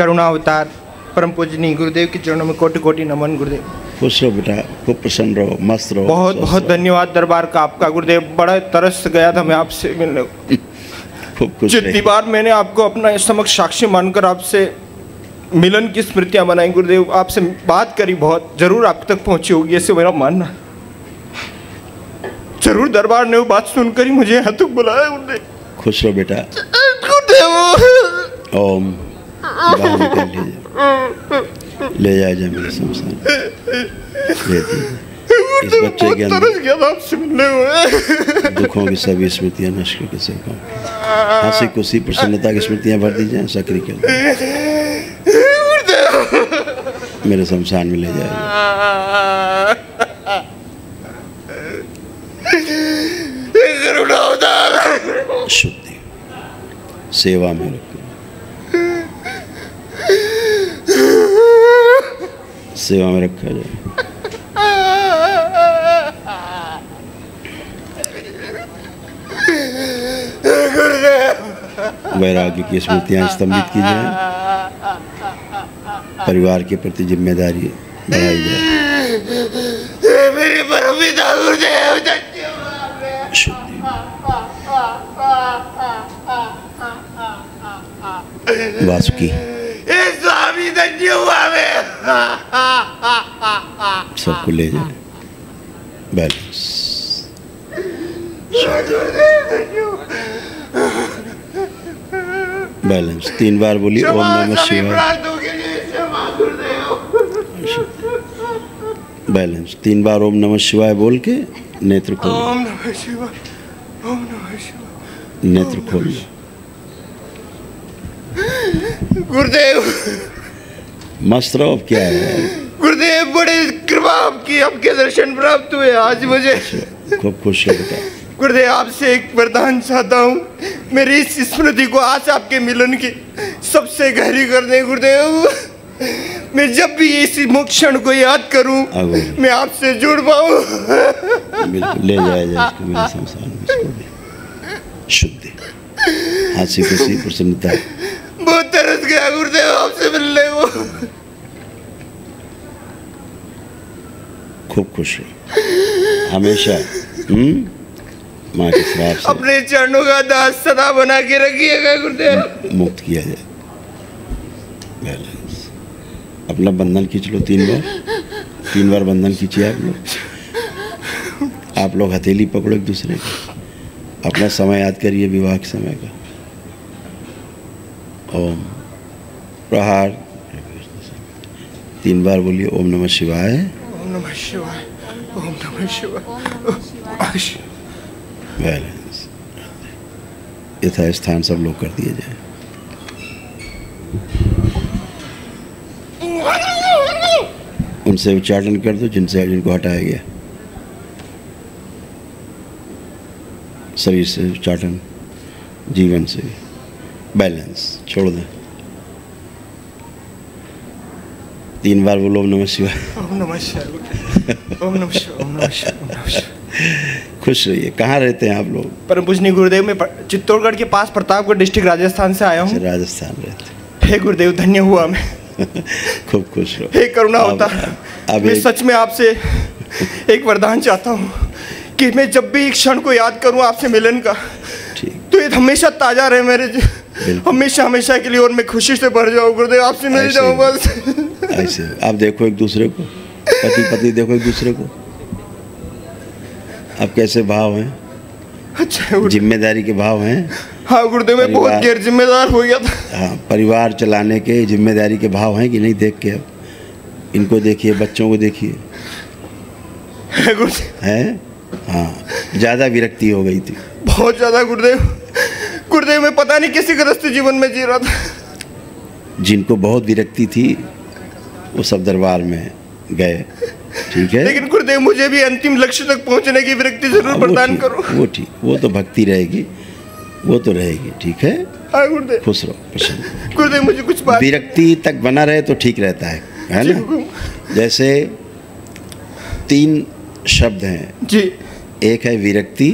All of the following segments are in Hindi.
करुणा अवतार परम पूजनीय गुरुदेव के चरणों में कोटि कोटि नमन गुरुदेव। खुश रहो बेटा, खूब प्रसन्न रहो, मस्त रहो। बहुत बहुत धन्यवाद दरबार का आपका गुरुदेव, बड़ा तरस गया था मैं आपसे मिलने को। खूब खुश जितनी बार मैंने आपको अपना समक्ष साक्षी मानकर आपसे मिलन की स्मृतियां बनाई गुरुदेव, आपसे बात करी, बहुत जरूर आप तक पहुंची होगी ऐसे मेरा मानना। जरूर दरबार ने वो बात सुनकर ही मुझे यहाँ तक बुलाया गुरुदेव। खुश रहो बेटा। गुरुदेव ओम बाहर निकल ले जाए जा मेरे शमशान, ले दीजिए इस बच्चे के अंदर दुखों की सभी स्मृतियां नष्ट करके सकूं, हंसी खुशी प्रसन्नता की स्मृतियां भर दी जाए। सक्रिय के मेरे शमशान में ले जाए। शुद्धि सेवा में रखो, सेवा में रखा जाए। वैराग्य की स्मृतियां स्तंभित की जाए, परिवार के प्रति जिम्मेदारी बढ़ाई जाए। मेरे परम पिता गुरुदेव शुद्धि वासुकी स्वामी धन्य हुआ मैं। सबको ले जाए। बैलेंस बैलेंस 3 बार बोलिए ओम नमः शिवाय। बैलेंस 3 बार ओम नमः शिवाय बोल के नेत्र खोल। ओम नमः शिवाय, ओम नमः शिवाय। नेत्र खोल गुरुदेव। मस्त रहो। अब क्या है गुरुदेव, बड़े कृपा आपकी, आपके दर्शन प्राप्त हुए आज मुझे। खूब खुश हो बेटा। गुरुदेव आपसे एक वरदान चाहता हूँ, मेरी इस स्मृति को आज आपके मिलन की सबसे गहरी कर दें गुरुदेव। मैं जब भी इस क्षण को याद करूं मैं आपसे जुड़ पाऊं। बिल्कुल ले जाया जाए इसको मेरे संसार में, इसको भी शुद्धि हंसी खुशी प्रसन्नता। बहुत तरस गया गुरुदेव आपसे मिलने को। खूब खुश रहो हमेशा। माँ के श्राप से अपने चरणों का दास सदा बना के रखिएगा गुरुदेव। मुक्त किया जाए। बैलेंस अपना बंधन खींच लो 3 बार बंधन खींचिए आप लोग हथेली पकड़ो एक दूसरे की। अपना समय याद करिए, विवाह के समय का। ओम प्रहार 3 बार बोलिए ओम नमः शिवाय, ओम नमः शिवाय, ओम नमः शिवाय। बैलेंस यथास्थान सब लोग कर दिए जाए। उनसे उच्चारण कर दो जिनको हटाया गया, शरीर से उच्चारण, जीवन से। बैलेंस छोड़ दें। 3 बार बोलो ओम नमः शिवाय, ओम नमः शिवाय, ओम नमः शिवाय, ओम नमः शिवाय, ओम नमः शिवाय। खुश रहिए। कहाँ रहते हैं आप लोग? परम पूजनीय गुरुदेव, मैं चित्तौड़गढ़ के पास प्रतापगढ़ डिस्ट्रिक्ट राजस्थान से आया हूँ। राजस्थान रहते। हे गुरुदेव धन्य हुआ मैं। खूब खुश रहो। हे करुणा अवतार, मैं सच में आपसे एक वरदान चाहता हूँ कि मैं जब भी एक क्षण को याद करूँ आपसे मिलन का, तो ये हमेशा ताजा रहे मेरे, हमेशा हमेशा के लिए, और मैं खुशी से भर जाऊँ गुरुदेव, आपसे मिल जाऊँ बस। ऐसे आप देखो एक दूसरे को, पति पत्नी देखो एक दूसरे को, आप कैसे भाव हैं। अच्छा जिम्मेदारी के भाव हैं। हाँ गुरुदेव, मैं बहुत गैर जिम्मेदार हो गया था। हाँ, परिवार चलाने के जिम्मेदारी के भाव हैं कि नहीं? देख के अब इनको देखिए, बच्चों को देखिए हैं। हाँ, ज़्यादा विरक्ति हो गई थी, बहुत ज़्यादा गुरुदेव। गुरुदेव मैं पता नहीं किसी गृहस्थ जीवन में जी रहा था। जिनको बहुत विरक्ति थी वो सब दरबार में गए, ठीक है। लेकिन गुरुदेव मुझे भी अंतिम लक्ष्य तक पहुंचने की विरक्ति जरूर प्रदान करो। वो ठीक, वो तो भक्ति रहेगी, वो तो रहेगी, ठीक है। हाँ गुरुदेव। खुश रहो, प्रसन्न। गुरुदेव मुझे कुछ बात, विरक्ति तक बना रहे तो ठीक रहता है ना। जैसे 3 शब्द हैं जी, एक है विरक्ति,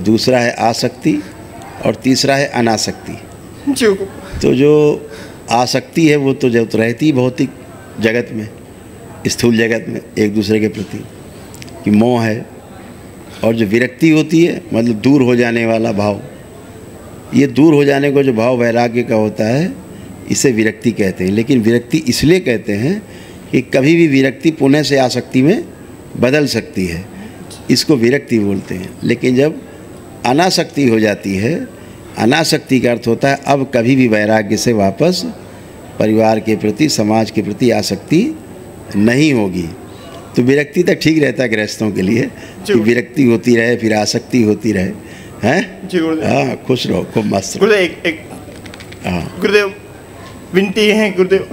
दूसरा है आसक्ति और तीसरा है अनासक्ति। जी। तो जो आसक्ति है वो तो जब रहती भौतिक जगत में, स्थूल जगत में एक दूसरे के प्रति कि मोह है, और जो विरक्ति होती है मतलब दूर हो जाने वाला भाव, ये दूर हो जाने को जो भाव वैराग्य का होता है इसे विरक्ति कहते हैं। लेकिन विरक्ति इसलिए कहते हैं कि कभी भी विरक्ति पुनः से आसक्ति में बदल सकती है, इसको विरक्ति बोलते हैं। लेकिन जब अनासक्ति हो जाती है, अनासक्ति का अर्थ होता है अब कभी भी वैराग्य से वापस परिवार के प्रति, समाज के प्रति आसक्ति नहीं होगी। तो विरक्ति तक ठीक रहता है गृहस्थों के लिए कि विरक्ति होती रहे फिर आसक्ति होती रहे, हैं? हाँ, खुश रहो, खूब मस्त रहो। गुरुदेव विनती है गुरुदेव,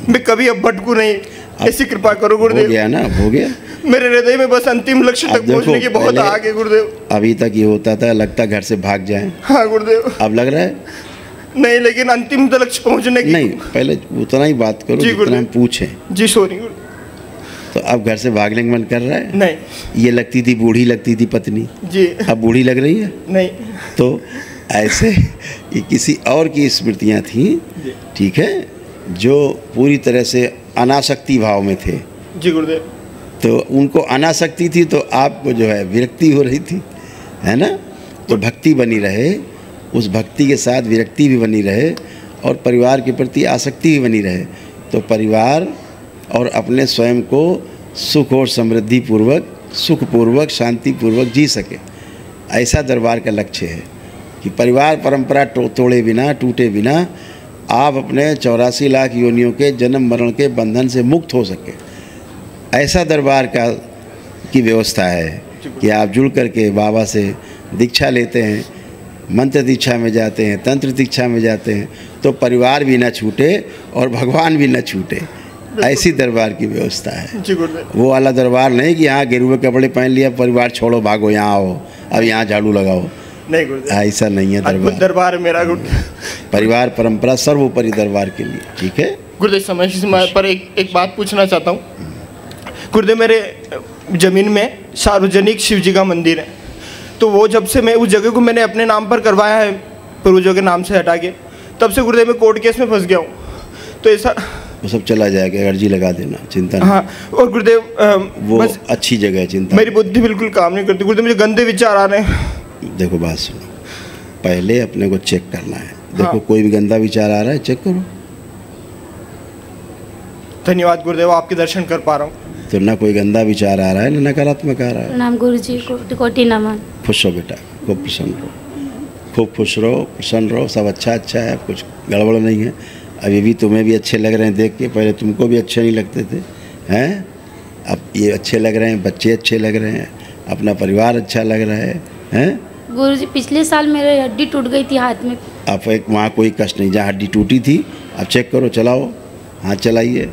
मैं कभी अब भटकू नहीं, ऐसी कृपा करो गुरुदेव। हो गया ना, हो गया। मेरे हृदय में बस अंतिम लक्ष्य तक पहुंचने की बहुत आगे गुरुदेव। अभी तक ये होता था लगता घर से भाग जाएं। हाँ गुरुदेव। अब लग रहा है नहीं, लेकिन अंतिम लक्ष्य पहुंचने की नहीं, पहले उतना ही बात करो जितना हम पूछें। जी सॉरी। तो अब घर से भागने का मन कर रहा है? नहीं। ये लगती थी बूढ़ी, लगती थी पत्नी जी, अब बूढ़ी लग रही है? नहीं। तो ऐसे ये किसी और की स्मृतियाँ थी, ठीक है, जो पूरी तरह से अनासक्ति भाव में थे। जी गुरुदेव। तो उनको अनासक्ति थी तो आपको जो है विरक्ति हो रही थी, है ना? तो भक्ति बनी रहे, उस भक्ति के साथ विरक्ति भी बनी रहे और परिवार के प्रति आसक्ति भी बनी रहे, तो परिवार और अपने स्वयं को सुख और समृद्धि पूर्वक, सुखपूर्वक, शांतिपूर्वक जी सके। ऐसा दरबार का लक्ष्य है कि परिवार परंपरा तोड़े बिना, टूटे बिना आप अपने 84 लाख योनियों के जन्म मरण के बंधन से मुक्त हो सके। ऐसा दरबार का की व्यवस्था है कि आप जुड़ करके बाबा से दीक्षा लेते हैं, मंत्र दीक्षा में जाते हैं, तंत्र दीक्षा में जाते हैं, तो परिवार भी न छूटे और भगवान भी न छूटे। ऐसी दरबार की व्यवस्था है। वो वाला दरबार नहीं कि यहाँ गेरुए कपड़े पहन लिया, परिवार छोड़ो भागो, यहाँ आओ, अब यहाँ झाड़ू लगाओ। नहीं गुरुदेव, ऐसा नहीं है दरबार। दरबार मेरा परिवार परंपरा सर्वोपरि दरबार के लिए, ठीक है गुरुदेव। समय पर एक बात पूछना चाहता हूँ गुरुदेव। मेरे ज़मीन में सार्वजनिक शिव जी का मंदिर है, तो वो जब से मैं उस जगह को मैंने अपने नाम पर करवाया है, पूर्वजों के नाम से हटा के, तब से गुरुदेव मैं कोर्ट केस में फंस गया हूँ। तो ऐसा वो सब चला जाएगा, अर्जी लगा देना, चिंता नहीं। हाँ, और गुरुदेव वो अच्छी जगह है, चिंता। मेरी बुद्धि बिल्कुल काम नहीं करती गुरुदेव, मुझे गंदे विचार आ रहे हैं। देखो बात सुनो, पहले अपने को चेक करना है। देखो हाँ। कोई भी गंदा विचार आ रहा है, चेक करो। धन्यवाद गुरुदेव, आपके दर्शन कर पा रहा हूँ। तो ना कोई गंदा विचार आ रहा है ना नकारात्मक आ रहा है। नाम गुरुजी कोटि नमन। खुश रहो बेटा, खूब प्रसन्न रहो, खूब खुश रहो, प्रसन्न रहो, सब अच्छा अच्छा है, कुछ गड़बड़ नहीं है। अभी भी तुम्हें भी अच्छे लग रहे हैं देख के, पहले तुमको भी अच्छे नहीं लगते थे, हैं? अब ये अच्छे लग रहे हैं, बच्चे अच्छे लग रहे हैं, अपना परिवार अच्छा लग रहा है, हैं? गुरुजी पिछले साल मेरी हड्डी टूट गई थी हाथ में। आप एक वहाँ कोई कष्ट नहीं, जहाँ हड्डी टूटी थी आप चेक करो, चलाओ, हाथ चलाइए,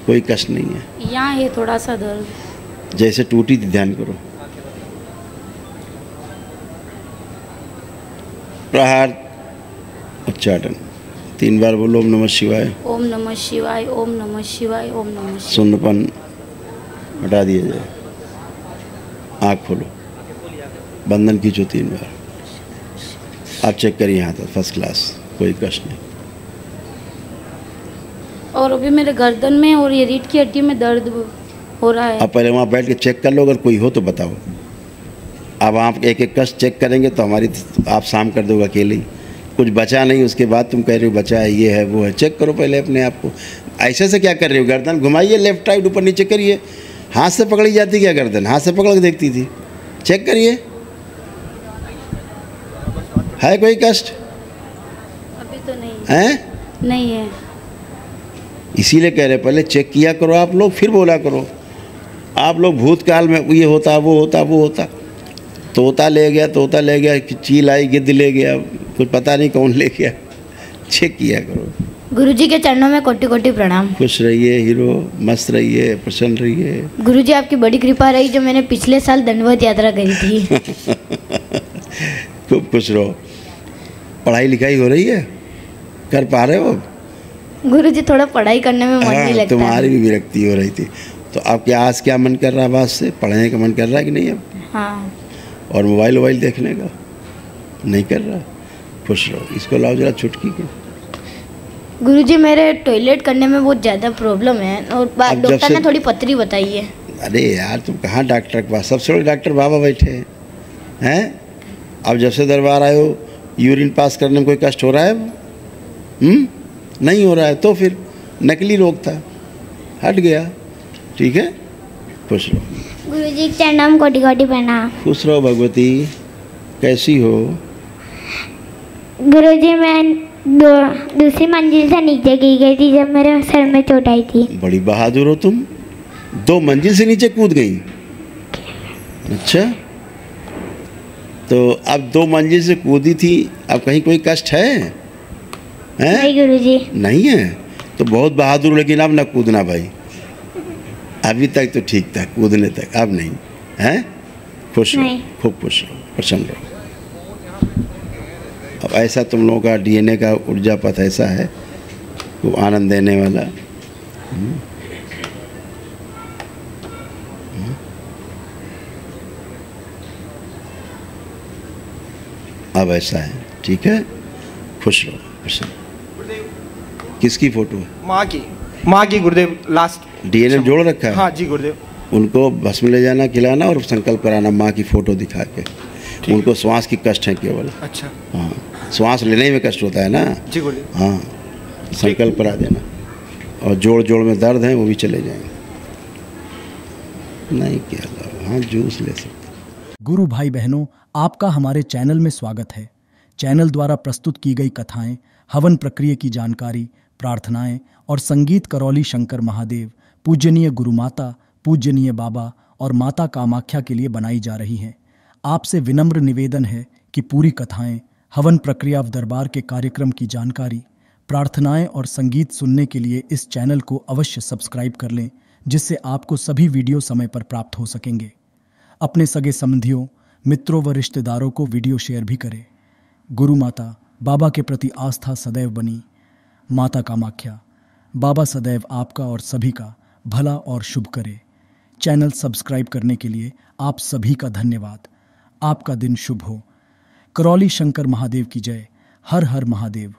कोई कष्ट नहीं है। यहाँ है थोड़ा सा दर्द, जैसे टूटी थी ध्यान करो। प्रहार उच्चाटन 3 बार बोलो, ओम नमः शिवाय, ओम नमः शिवाय, ओम नमः शिवाय, ओम नमः शिवाय। सुन्नपन हटा दिया जाए, आँख खोलो, बंधन खींचो 3 बार। आप चेक करिए यहाँ तक, फर्स्ट क्लास, कोई कष्ट नहीं। और अभी मेरे गर्दन में और ये रीढ़ की हड्डी में दर्द हो रहा है। आप पहले वहाँ बैठ के चेक कर लो, अगर कोई हो तो बताओ। अब आप एक एक कष्ट चेक करेंगे तो हमारी आप शाम कर दोगे अकेले ही, कुछ बचा नहीं, उसके बाद तुम कह रहे हो बचा है, ये है वो है। चेक करो पहले अपने आप को। ऐसे से क्या कर रहे हो? गर्दन घुमाइए, लेफ्ट राइट ऊपर नीचे करिए। हाथ से पकड़ी जाती क्या गर्दन? हाथ से पकड़ के देखती थी। चेक करिए, है कोई कष्ट? अभी तो नहीं है, नहीं है। इसीलिए कह रहे पहले चेक किया करो आप लोग, फिर बोला करो। आप लोग भूतकाल में ये होता वो होता वो होता, तोता ले गया, तोता ले गया, चील आई, गिद्ध ले गया, कुछ पता नहीं कौन ले गया। चेक किया करो। गुरुजी के चरणों में कोटि कोटि प्रणाम। खुश रहिए हीरो, मस्त रहिए, प्रसन्न रहिए। गुरुजी आपकी बड़ी कृपा रही जो मैंने पिछले साल दंडवत यात्रा करी थी। खूब खुश रहो। पढ़ाई लिखाई हो रही है, कर पा रहे हो? गुरुजी थोड़ा पढ़ाई करने में मन नहीं लगता। तुम्हारी भी विरक्ति हो रही थी, तो अब क्या आज क्या मन कर रहा है? बात से पढ़ने का मन कर रहा है कि नहीं अब? हाँ। और मोबाइल वोबाइल देखने का नहीं कर रहा? खुश रहो। इसको लाओ जरा छुटकी के, गुरुजी मेरे टॉयलेट करने में बहुत ज़्यादा प्रॉब्लम है और डॉक्टर ने थोड़ी पथरी बताई है। अरे यार तुम कहाँ डॉक्टर के पास, सबसे बड़े डॉक्टर बाबा बैठे हैं। अब जब से दरबार आए हो यूरिन पास करने में कोई कष्ट हो रहा है? नहीं हो रहा है तो फिर नकली रोग था, हट गया। ठीक है, खुश रहो। गुरुजी के चरणों कोटि कोटि प्रणाम। खुश रहो भगवती। कैसी हो? गुरुजी मैं दूसरी मंजिल से नीचे गिर गई थी जब मेरे सर में चोट आई थी। बड़ी बहादुर हो तुम, 2 मंजिल से नीचे कूद गई। अच्छा, तो अब 2 मंजिल से कूदी थी, अब कहीं कोई कष्ट है? नहीं गुरुजी। नहीं है तो बहुत बहादुर, लेकिन अब ना कूदना भाई। अभी तक तो ठीक था कूदने तक, अब नहीं है। खुश रहो, खूब खुश रहो, प्रसन्न रहो। अब ऐसा तुम लोगों का डीएनए का ऊर्जा पथ ऐसा है वो आनंद देने वाला। अब ऐसा है, ठीक है, खुश रहो, प्रसन्न। किसकी फोटो है? माँ की गुरुदेव। लास्ट डीएनए जोड़ रखा है? हाँ जी गुरुदेव। उनको भस्म ले जाना, खिलाना और संकल्प कराना माँ की फ़ोटो दिखा के। उनको श्वास की कष्ट है केवल। अच्छा। हाँ, श्वास लेने में कष्ट होता है ना जी गुरुदेव। हाँ, संकल्प करा देना और जोड़ जोड़ में दर्द है वो भी चले जाएंगे। नहीं क्या हाँ, जूस ले सकते। गुरु भाई बहनों, आपका हमारे चैनल में स्वागत है। चैनल द्वारा प्रस्तुत की गई कथाएं, हवन प्रक्रिया की जानकारी, प्रार्थनाएं और संगीत करौली शंकर महादेव, पूजनीय गुरु माता, पूजनीय बाबा और माता कामाख्या के लिए बनाई जा रही हैं। आपसे विनम्र निवेदन है कि पूरी कथाएं, हवन प्रक्रिया दरबार के कार्यक्रम की जानकारी, प्रार्थनाएं और संगीत सुनने के लिए इस चैनल को अवश्य सब्सक्राइब कर लें, जिससे आपको सभी वीडियो समय पर प्राप्त हो सकेंगे। अपने सगे संबंधियों, मित्रों व रिश्तेदारों को वीडियो शेयर भी करें। गुरु माता, बाबा के प्रति आस्था सदैव बनी। माता कामाख्या, बाबा सदैव आपका और सभी का भला और शुभ करे। चैनल सब्सक्राइब करने के लिए आप सभी का धन्यवाद। आपका दिन शुभ हो। करौली शंकर महादेव की जय। हर हर महादेव।